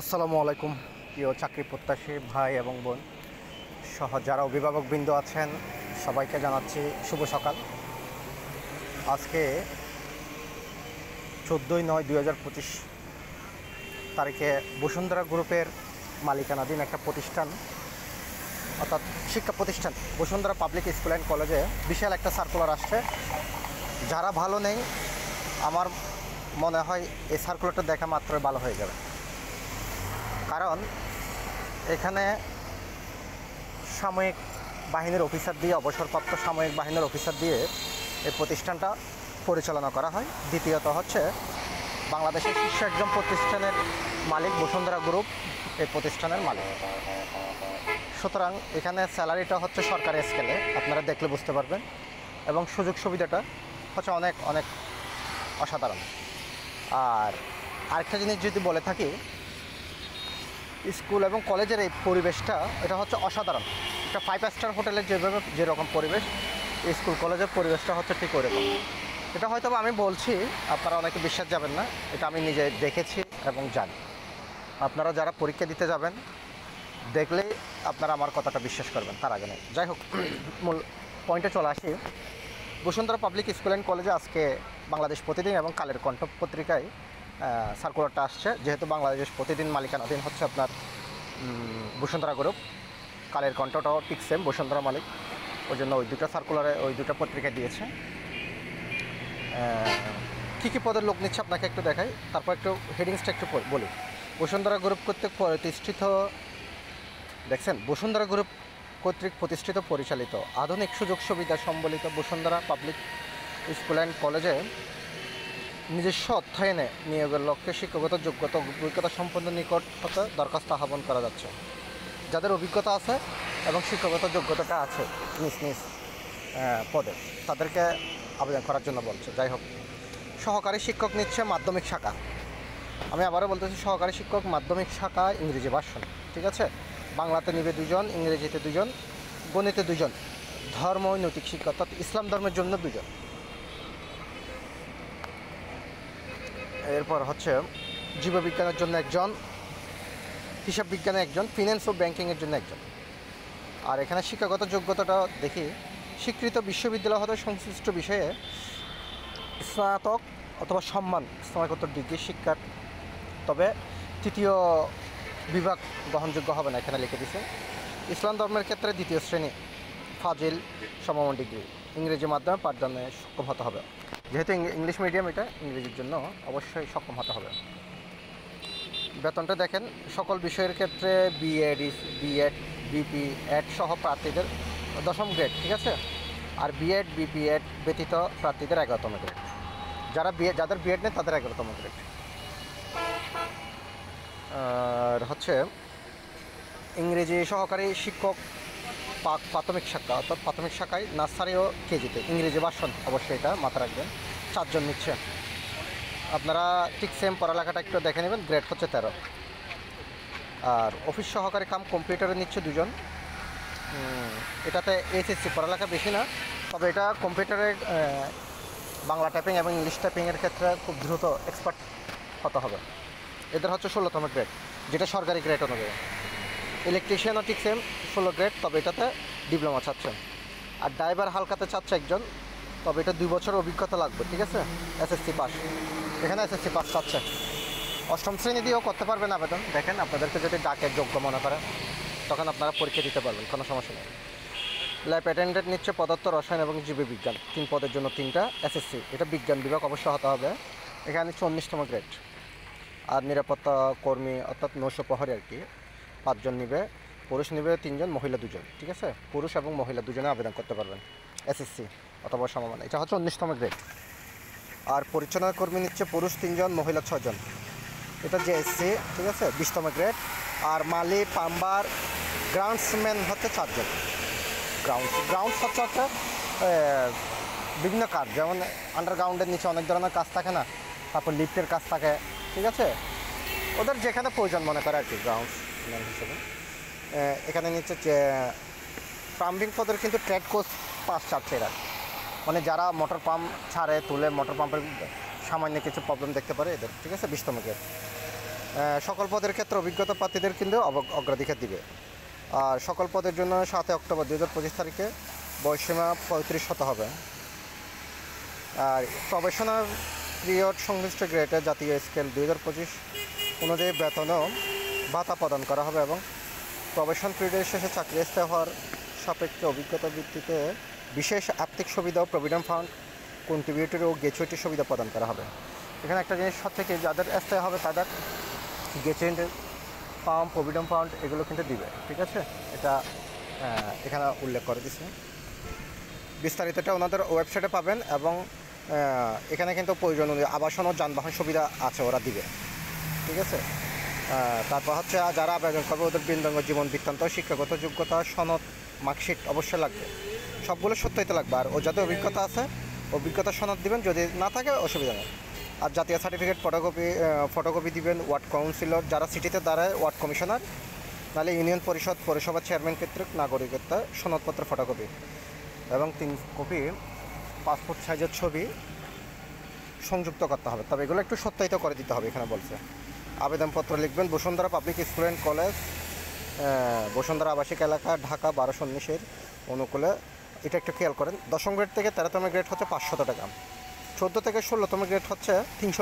আসসালামু আলাইকুম প্রিয় চাকরি প্রত্যাশী ভাই এবং বোন সহ যারা অভিভাবকবৃন্দ আছেন সবাইকে জানাচ্ছি শুভ সকাল। আজকে 14/9/2025 তারিখে বসুন্ধরা গ্রুপের মালিকানাধীন একটা প্রতিষ্ঠান অর্থাৎ শিক্ষা প্রতিষ্ঠান বসুন্ধরা পাবলিক স্কুল অ্যান্ড কলেজে বিশাল একটা সার্কুলার আসছে। যারা ভালো নেই আমার মনে হয় এই সার্কুলারটা দেখা মাত্রই ভালো হয়ে যাবে, কারণ এখানে সাময়িক বাহিনীর অফিসার দিয়ে অবসরপ্রাপ্ত সাময়িক বাহিনীর অফিসার দিয়ে এই প্রতিষ্ঠানটা পরিচালনা করা হয়। দ্বিতীয়ত হচ্ছে বাংলাদেশের শীর্ষ একজন প্রতিষ্ঠানের মালিক বসুন্ধরা গ্রুপ এই প্রতিষ্ঠানের মালিক, সুতরাং এখানে স্যালারিটা হচ্ছে সরকারি স্কেলে, আপনারা দেখলে বুঝতে পারবেন, এবং সুযোগ সুবিধাটা হচ্ছে অনেক অনেক অসাধারণ। আর আরেকটা জিনিস যদি বলে থাকি, স্কুল এবং কলেজের এই পরিবেশটা এটা হচ্ছে অসাধারণ। একটা 5 স্টার হোটেলের যেরকম পরিবেশ স্কুল কলেজের পরিবেশটা হচ্ছে ঠিক ওরকম। এটা হয়তো আমি বলছি, আপনারা অনেকে বিশ্বাস যাবেন না, এটা আমি নিজে দেখেছি এবং জানি। আপনারা যারা পরীক্ষা দিতে যাবেন দেখলেই আপনারা আমার কথাটা বিশ্বাস করবেন, তার আগে নেই। যাই হোক, মূল পয়েন্টে চলে আসি। বসুন্ধরা পাবলিক স্কুল অ্যান্ড কলেজে আজকে বাংলাদেশ প্রতিদিন এবং কালের কণ্ঠ পত্রিকায় সার্কুলারটা আসছে। যেহেতু বাংলাদেশ প্রতিদিন মালিকানাধীন হচ্ছে আপনার বসুন্ধরা গ্রুপ, কালের কণ্ঠটাও ঠিক সেম বসুন্ধরা মালিক, ওই জন্য ওই দুটো সার্কুলারে ওই দুটো পত্রিকায় দিয়েছে। কী কী পদের লোক নিচ্ছে আপনাকে একটু দেখাই, তারপর একটু হেডিংসটা একটু বলি। বসুন্ধরা গ্রুপ কর্তৃক প্রতিষ্ঠিত, দেখছেন, বসুন্ধরা গ্রুপ কর্তৃক প্রতিষ্ঠিত পরিচালিত আধুনিক সুযোগ সুবিধা সম্বলিত বসুন্ধরা পাবলিক স্কুল অ্যান্ড কলেজে নিজস্ব অধ্যয়নে নিয়োগের লক্ষ্যে শিক্ষাগত যোগ্যতা অভিজ্ঞতা সম্পন্ন নিকট হতে দরখাস্ত আহ্বান করা যাচ্ছে। যাদের অভিজ্ঞতা আছে এবং শিক্ষাগত যোগ্যতাটা আছে নিজ নিজ পদে, তাদেরকে আবেদন করার জন্য বলছে। যাই হোক, সহকারী শিক্ষক নিচ্ছে মাধ্যমিক শাখা, আমি আবারও বলতেছি সহকারী শিক্ষক মাধ্যমিক শাখা ইংরেজি ভার্সন, ঠিক আছে। বাংলাতে নিবে 2 জন, ইংরেজিতে 2 জন, গণিতে 2 জন, ধর্ম ও নৈতিক শিক্ষা অর্থাৎ ইসলাম ধর্মের জন্য 2 জন। এরপর হচ্ছে জীববিজ্ঞানের জন্য 1 জন, হিসাব বিজ্ঞানে 1 জন, ফিন্যান্স ও ব্যাংকিংয়ের জন্য 1 জন। আর এখানে শিক্ষাগত যোগ্যতাটা দেখি, স্বীকৃত বিশ্ববিদ্যালয় হতে সংশ্লিষ্ট বিষয়ে স্নাতক অথবা স্নাতকোত্তর ডিগ্রি শিক্ষার, তবে 3য় বিভাগ গ্রহণযোগ্য হবে না, এখানে লিখে দিছে। ইসলাম ধর্মের ক্ষেত্রে 2য় শ্রেণী ফাজিল সমমান ডিগ্রি, ইংরেজি মাধ্যমে পাঠদানে সক্ষম হতে হবে। যেহেতু ইংলিশ মিডিয়াম, এটা ইংরেজির জন্য অবশ্যই সক্ষম হতে হবে। বেতনটা দেখেন, সকল বিষয়ের ক্ষেত্রে বিএড, বিপি, এড সহ প্রার্থীদের 10ম গ্রেড, ঠিক আছে। আর বিএড, বিপি, এড ব্যতীত প্রার্থীদের 11তম গ্রেড, যাদের বিএড নেই তাদের 11তম গ্রেড। আর হচ্ছে ইংরেজি সহকারী শিক্ষক প্রাথমিক শাখা অর্থাৎ প্রাথমিক শাখায় নার্সারি ও কেজিতে ইংরেজি ভার্সন, অবশ্যই এটা মাথা রাখবেন, 4 জন নিচ্ছে। আপনারা ঠিক সেম পড়ালেখাটা একটু দেখে নেবেন, গ্রেড হচ্ছে 13। আর অফিস সহকারী কাম কম্পিউটারে নিচ্ছে 2 জন, এটাতে এসএসসি পড়ালেখা বেশি না, তবে এটা কম্পিউটারে বাংলা টাইপিং এবং ইংলিশ টাইপিংয়ের ক্ষেত্রে খুব দ্রুত এক্সপার্ট হতে হবে। এদের হচ্ছে 16তম গ্রেড, যেটা সরকারি গ্রেড অনুযায়ী। ইলেকট্রিশিয়ানও ঠিক সেম 16 গ্রেড, তবে এটাতে ডিপ্লোমা চাচ্ছে। আর ড্রাইভার হালকাতে চাচ্ছে 1 জন, তবে এটা 2 বছর অভিজ্ঞতা লাগবে, ঠিক আছে, এসএসসি পাস, এখানে এসএসসি পাস চাচ্ছে। 8ম শ্রেণী দিয়েও করতে পারবেন আবেদন। দেখেন, আপনাদেরকে যদি ডাকে যোগ্য মনে করে তখন আপনারা পরীক্ষা দিতে পারবেন, কোনো সমস্যা নেই। ল্যাব অ্যাটেন্ডেন্ট নিচ্ছে পদার্থ, রসায়ন এবং জীববিজ্ঞান, 3 পদের জন্য 3টা এসএসসি, এটা বিজ্ঞান বিভাগ অবশ্য হতে হবে। এখানে 19তম গ্রেড। আর নিরাপত্তা কর্মী অর্থাৎ নৈশ প্রহরী আর কি, 5 জন নিবে, পুরুষ নিবে 3 জন, মহিলা 2 জন, ঠিক আছে। পুরুষ এবং মহিলা 2 জনে আবেদন করতে পারবেন, এসএসসি অথবা সমমান, এটা হচ্ছে 19তম গ্রেড। আর পরিচ্ছন্ন কর্মী নিচ্ছে পুরুষ 3 জন, মহিলা 6 জন, এটা জেএসসি, ঠিক আছে, 20তম গ্রেড। আর মালি, প্লাম্বার, গ্রাউন্ডসম্যান হচ্ছে 4 জন। গ্রাউন্ডস হচ্ছে বিভিন্ন কাজ, যেমন আন্ডারগ্রাউন্ডের নিচে অনেক ধরনের কাজ থাকে না, তারপর লিফটের কাজ থাকে, ঠিক আছে, ওদের যেখানে প্রয়োজন মনে করে আর কি, গ্রাউন্ডসম্যান হিসেবে। এখানে নিচ্ছে প্লাম্বিং পদের কিন্তু ট্রেড কোর্স পাস চাচ্ছে এরা, মানে যারা মোটর পাম্প ছাড়ে তুলে, মোটর পাম্পের সামান্য কিছু প্রবলেম দেখতে পারে এদের, ঠিক আছে, 20তম গ্রেড। সকল পদের ক্ষেত্রে অভিজ্ঞতা প্রার্থীদের কিন্তু অগ্রাধিকার দিবে। আর সকল পদের জন্য 7 অক্টোবর 2025 তারিখে বয়সীমা 35 হতে হবে। আর প্রবেশনার পিরিয়ড সংশ্লিষ্ট গ্রেডে জাতীয় স্কেল 2025 অনুযায়ী বেতনও ভাতা প্রদান করা হবে এবং প্রবেশন পিরিয়ডের শেষে চাকরি স্থায়ী হওয়ার সাপেক্ষে অভিজ্ঞতা ভিত্তিতে বিশেষ আর্থিক সুবিধা ও প্রভিডেন্ট ফান্ড কন্ট্রিবিউটরি ও গ্র্যাচুইটি সুবিধা প্রদান করা হবে। এখানে একটা জিনিস হচ্ছে কি, যাদের স্থায়ী হবে তাদের গ্র্যাচুইটি ফান্ড, প্রভিডেন্ট ফান্ড এগুলো কিন্তু দিবে, ঠিক আছে? এটা এখানে উল্লেখ করে দিচ্ছে। বিস্তারিতটা ওনাদের ওয়েবসাইটে পাবেন এবং এখানে কিন্তু প্রয়োজন অনুযায়ী আবাসন ও যানবাহন সুবিধা আছে, ওরা দিবে, ঠিক আছে? তারপর হচ্ছে যারা আবেদন করবে ওদের বৃন্দাঙ্গ জীবন বৃত্তান্ত, শিক্ষাগত যোগ্যতা, সনদ, মার্কশিট অবশ্যই লাগবে, সবগুলো সত্যিতে লাগবে। আর ও যাদের অভিজ্ঞতা আছে অভিজ্ঞতা সনদ দিবেন, যদি না থাকে অসুবিধা নেই। আর জাতীয় সার্টিফিকেট ফটোকপি দিবেন। ওয়ার্ড কাউন্সিলর যারা সিটিতে দাঁড়ায়, ওয়ার্ড কমিশনার, নাহলে ইউনিয়ন পরিষদ পৌরসভার চেয়ারম্যান কর্তৃক নাগরিকত্ব সনদপত্র ফটোকপি এবং 3 কপি পাসপোর্ট সাইজের ছবি সংযুক্ত করতে হবে। তবে এগুলো একটু সত্যায়িত করে দিতে হবে। এখানে বলছে আবেদনপত্র লিখবেন Bashundhara public school and college, Bashundhara আবাসিক এলাকা, ঢাকা 1219 অনুকূলে। এটা একটু খেয়াল করেন। 10ম গ্রেড থেকে 13তম গ্রেড হচ্ছে 500 টাকা, 14 থেকে 16তম গ্রেড হচ্ছে 300 টাকা।